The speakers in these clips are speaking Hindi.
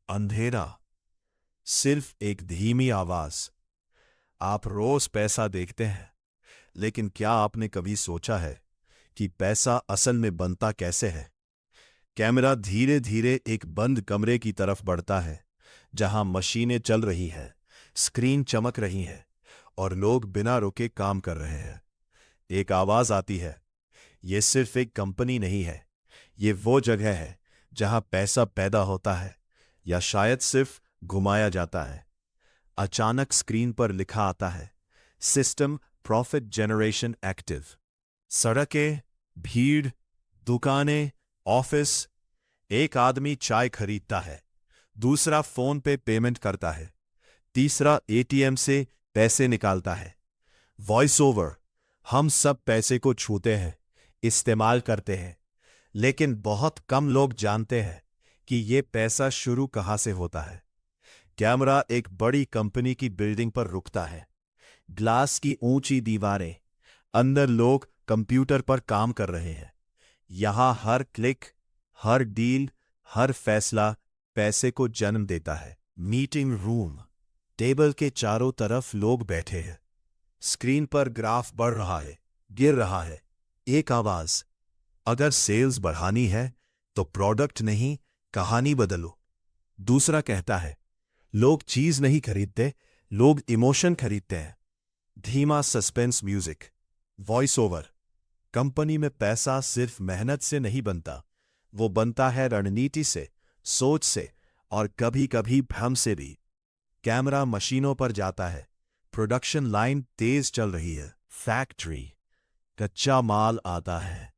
अंधेरा, सिर्फ एक धीमी आवाज। आप रोज पैसा देखते हैं, लेकिन क्या आपने कभी सोचा है कि पैसा असल में बनता कैसे है? कैमरा धीरे धीरे एक बंद कमरे की तरफ बढ़ता है, जहां मशीनें चल रही हैं, स्क्रीन चमक रही है और लोग बिना रुके काम कर रहे हैं। एक आवाज आती है, यह सिर्फ एक कंपनी नहीं है, ये वो जगह है जहां पैसा पैदा होता है या शायद सिर्फ घुमाया जाता है। अचानक स्क्रीन पर लिखा आता है, सिस्टम प्रॉफिट जनरेशन एक्टिव। सड़कें, भीड़, दुकानें, ऑफिस। एक आदमी चाय खरीदता है, दूसरा फोन पे पेमेंट करता है, तीसरा एटीएम से पैसे निकालता है। वॉइस ओवर, हम सब पैसे को छूते हैं, इस्तेमाल करते हैं, लेकिन बहुत कम लोग जानते हैं कि ये पैसा शुरू कहां से होता है। कैमरा एक बड़ी कंपनी की बिल्डिंग पर रुकता है। ग्लास की ऊंची दीवारें, अंदर लोग कंप्यूटर पर काम कर रहे हैं। यहां हर क्लिक, हर डील, हर फैसला पैसे को जन्म देता है। मीटिंग रूम, टेबल के चारों तरफ लोग बैठे हैं। स्क्रीन पर ग्राफ बढ़ रहा है, गिर रहा है। एक आवाज, अगर सेल्स बढ़ानी है तो प्रोडक्ट नहीं, कहानी बदलो। दूसरा कहता है, लोग चीज नहीं खरीदते, लोग इमोशन खरीदते हैं। धीमा suspense music. Voice over, company में पैसा सिर्फ मेहनत से नहीं बनता, वो बनता है रणनीति से, सोच से और कभी कभी भ्रम से भी। कैमरा मशीनों पर जाता है, प्रोडक्शन लाइन तेज चल रही है। फैक्ट्री, कच्चा माल आता है,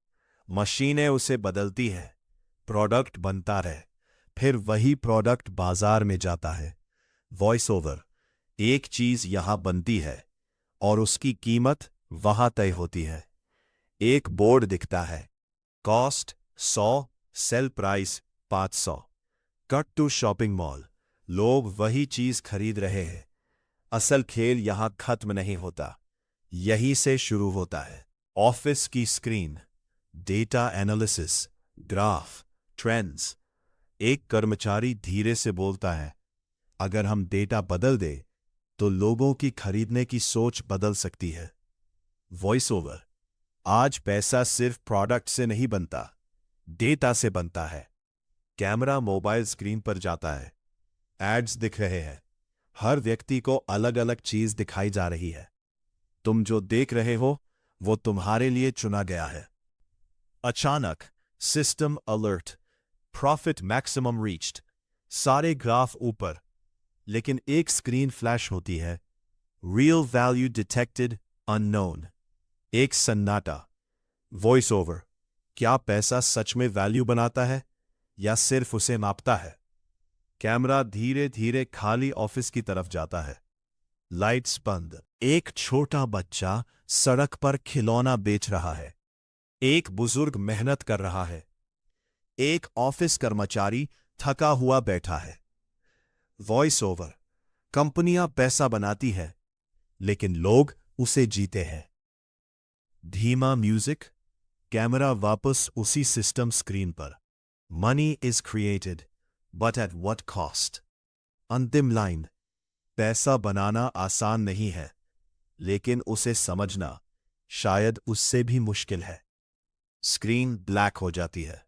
मशीनें उसे बदलती है, प्रोडक्ट बनता रहे, फिर वही प्रोडक्ट बाजार में जाता है। वॉइस ओवर, एक चीज यहां बनती है और उसकी कीमत वहां तय होती है। एक बोर्ड दिखता है, cost 100, sale price 500। Cut to shopping mall, लोग वही चीज खरीद रहे हैं। असल खेल यहां खत्म नहीं होता, यहीं से शुरू होता है। ऑफिस की screen, data analysis, graph, trends. एक कर्मचारी धीरे से बोलता है, अगर हम डेटा बदल दें तो लोगों की खरीदने की सोच बदल सकती है। वॉइस ओवर, आज पैसा सिर्फ प्रोडक्ट से नहीं बनता, डेटा से बनता है। कैमरा मोबाइल स्क्रीन पर जाता है, एड्स दिख रहे हैं, हर व्यक्ति को अलग अलग चीज दिखाई जा रही है। तुम जो देख रहे हो वो तुम्हारे लिए चुना गया है। अचानक system alert, profit maximum reached. सारे ग्राफ ऊपर, लेकिन एक स्क्रीन फ्लैश होती है, रियल वैल्यू डिटेक्टेड अननोन। एक सन्नाटा। वॉइस ओवर, क्या पैसा सच में वैल्यू बनाता है या सिर्फ उसे मापता है? कैमरा धीरे धीरे खाली ऑफिस की तरफ जाता है, लाइट्स बंद। एक छोटा बच्चा सड़क पर खिलौना बेच रहा है, एक बुजुर्ग मेहनत कर रहा है, एक ऑफिस कर्मचारी थका हुआ बैठा है। वॉइस ओवर, कंपनियां पैसा बनाती है, लेकिन लोग उसे जीते हैं। धीमा म्यूजिक, कैमरा वापस उसी सिस्टम स्क्रीन पर। Money is created, but at what cost? अंतिम लाइन, पैसा बनाना आसान नहीं है, लेकिन उसे समझना शायद उससे भी मुश्किल है। स्क्रीन ब्लैक हो जाती है।